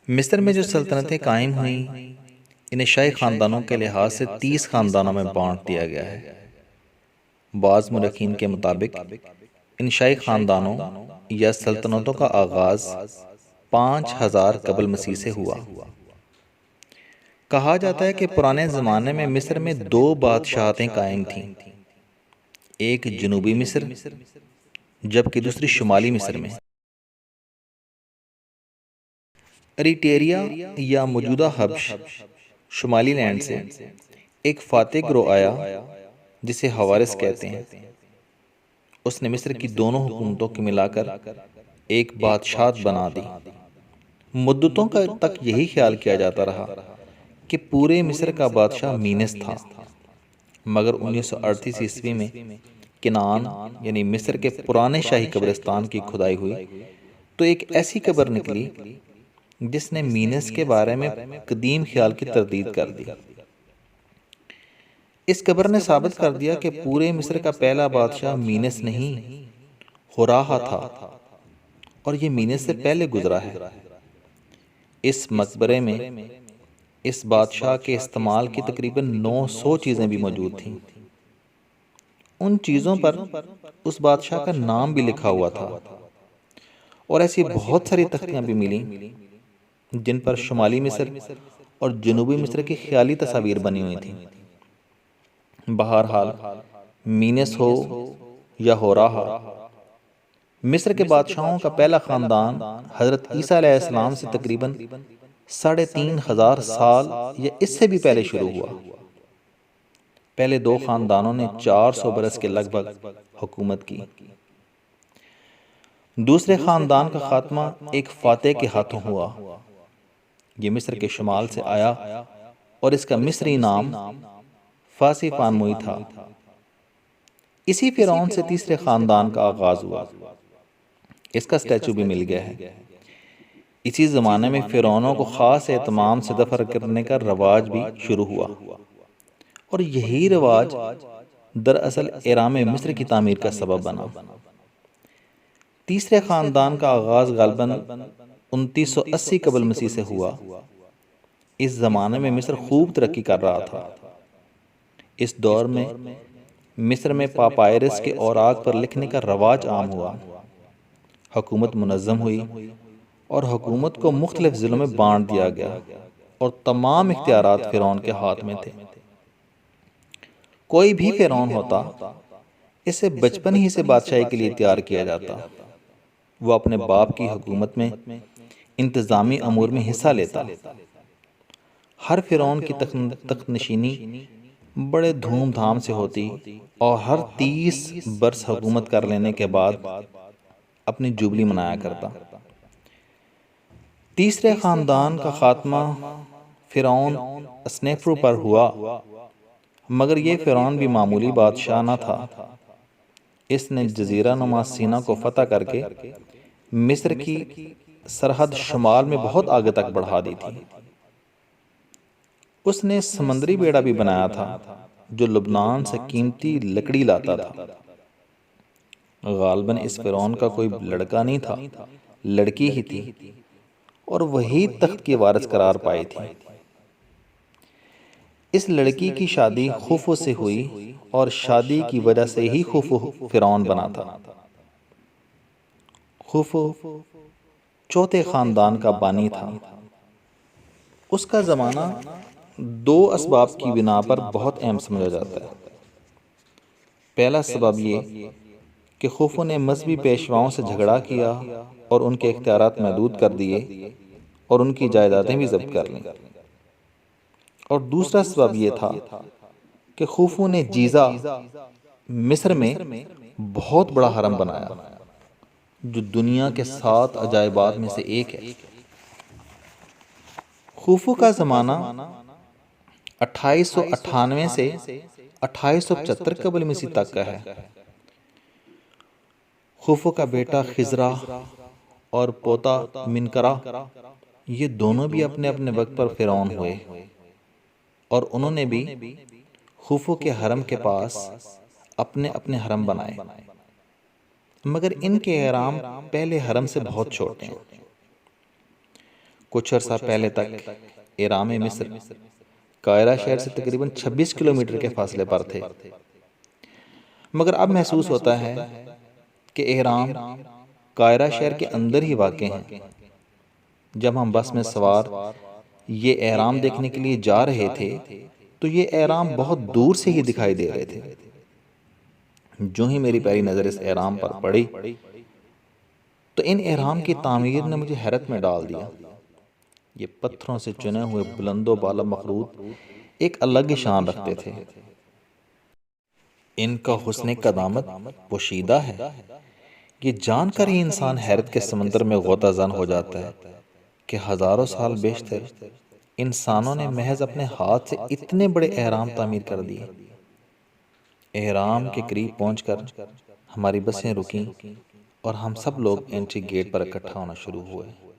مصر میں جو سلطنتیں قائم ہوئیں انہیں شاہی خاندانوں کے لحاظ سے 30 خاندانوں میں بانٹ دیا گیا ہے۔ بعض مورخین کے مطابق ان شاہی خاندانوں یا سلطنتوں کا آغاز 5000 قبل مسیح سے ہوا۔ کہا جاتا ہے کہ پرانے زمانے میں مصر میں 2 بادشاہتیں قائم تھیں، ایک جنوبی مصر جبکہ دوسری شمالی مصر میں۔ اریٹیریا یا موجودہ حبش شمالی لینڈ سے ایک فاتح گروہ آیا جسے حوارث کہتے ہیں۔ اس نے مصر کی دونوں حکومتوں کو ملا کر ایک بادشاہت بنا دی۔ مدتوں تک یہی خیال کیا جاتا رہا کہ پورے مصر کا بادشاہ مینس تھا، مگر 1938 عیسوی میں کنعان یعنی مصر کے پرانے شاہی قبرستان کی کھدائی ہوئی تو ایک ایسی قبر نکلی جس نے مینس کے بارے میں قدیم خیال کی تردید کر دی۔ اس قبر نے ثابت کر دیا کہ پورے مصر کا پہلا بادشاہ مینس نہیں ہوراہا تھا اور یہ مینس سے پہلے گزرا ہے۔ اس مقبرے میں اس بادشاہ کے استعمال کی تقریباً 900 چیزیں بھی موجود تھیں۔ ان چیزوں پر اس بادشاہ کا نام بھی لکھا ہوا تھا اور ایسی بہت ساری تختیاں بھی ملیں جن پر شمالی مصر اور جنوبی مصر کی خیالی تصاویر بنی ہوئی تھیں۔ بہرحال مینس ہو یا ہوراہا، مصر کے بادشاہوں کا پہلا خاندان حضرت عیسیٰ علیہ السلام سے تقریباً 3500 سال یا اس سے بھی پہلے شروع ہوا۔ پہلے 2 خاندانوں نے 400 برس کے لگ بھگ حکومت کی۔ دوسرے خاندان کا خاتمہ ایک فاتح کے ہاتھوں ہوا۔ یہ مصر کے شمال سے آیا اور اس کا مصری نام فاسی فانموئی تھا۔ اسی فرعون سے تیسرے خاندان کا آغاز ہوا۔ اس کا سٹیچو بھی مل گیا ہے۔ اسی زمانے میں فرعونوں کو خاص اہتمام سے دفن کرنے کا رواج بھی شروع ہوا اور یہی رواج دراصل اہرام مصر کی تعمیر کا سبب بنا۔ تیسرے خاندان کا آغاز غالباً 2980 قبل مسیح سے ہوا۔ اس زمانے میں مصر خوب ترقی کر رہا تھا۔ اس دور میں مصر میں پاپائرس کے اوراق پر لکھنے کا رواج عام ہوا۔ حکومت منظم ہوئی اور حکومت کو مختلف ضلعوں میں بانٹ دیا گیا اور تمام اختیارات فرعون کے ہاتھ میں تھے۔ کوئی بھی فرعون ہوتا اسے بچپن ہی سے بادشاہی کے لیے تیار کیا جاتا۔ وہ اپنے باپ کی حکومت میں انتظامی امور میں حصہ لیتا۔ ہر فرعون کی تخت نشینی بڑے دھوم دھام سے ہوتی اور ہر 30 برس حکومت کر لینے کے بعد اپنی جوبلی منایا کرتا۔ تیسرے خاندان کا خاتمہ فرعون اسنیفرو پر ہوا، مگر یہ فرعون بھی معمولی بادشاہ نہ تھا۔ اس نے جزیرہ نما سینا کو فتح کر کے مصر کی سرحد شمال میں بہت آگے تک بڑھا دی تھی۔ اس نے سمندری بیڑا بھی بنایا تھا جو لبنان سے قیمتی لکڑی لاتا تھا۔ غالباً اس فرعون کا کوئی لڑکا نہیں تھا، لڑکی ہی تھی اور وہی تخت کی وارث قرار پائی تھی۔ اس لڑکی کی شادی خوفو سے ہوئی اور شادی کی وجہ سے ہی خوفو فرعون بنا تھا۔ خوفو چوتھے خاندان کا بانی تھا۔ اس کا زمانہ 2 اسباب کی بنا پر بہت اہم سمجھا جاتا ہے۔ پہلا سبب یہ کہ خوفو نے مذہبی پیشواؤں سے جھگڑا کیا اور ان کے اختیارات محدود کر دیے اور ان کی جائیدادیں بھی ضبط کر لیں۔ اور دوسرا سبب یہ تھا کہ خوفو نے جیزہ مصر میں بہت بڑا حرم بنایا جو دنیا کے 7 عجائبات میں سے ایک ہے۔ خوفو کا زمانہ 2898 سے 2875 قبل مسیح تک کا ہے۔ خوفو کا بیٹا خزرا اور پوتا منقرہ یہ دونوں بھی اپنے اپنے وقت پر فرعون ہوئے اور انہوں نے بھی خوفو کے حرم کے پاس اپنے اپنے حرم بنائے، مگر ان کے احرام پہلے حرم سے بہت چھوٹے ہیں۔ کچھ عرصہ پہلے تک احرام مصر قاہرہ شہر سے تقریباً 26 کلومیٹر کے فاصلے پر تھے، مگر اب محسوس ہوتا ہے کہ احرام قاہرہ شہر کے اندر ہی واقع ہیں۔ جب ہم بس میں سوار یہ احرام دیکھنے کے لیے جا رہے تھے تو یہ احرام بہت دور سے ہی دکھائی دے رہے تھے۔ جو ہی میری پہلی نظر اس احرام پر پڑی تو ان احرام کی تعمیر نے مجھے حیرت میں ڈال دیا۔ یہ پتھروں سے چنے ہوئے بلند و بالا مخلوط ایک الگ ہی شان رکھتے تھے۔ ان کا حسن قدامت پوشیدہ ہے، یہ جان کر ہی انسان حیرت کے سمندر میں غوطہ زن ہو جاتا ہے کہ ہزاروں سال بیشتر انسانوں نے محض اپنے ہاتھ سے اتنے بڑے احرام تعمیر کر دیے۔ احرام کے قریب پہنچ کر ہماری بسیں رکیں اور ہم سب لوگ انٹری گیٹ پر اکٹھا ہونا شروع ہوئے۔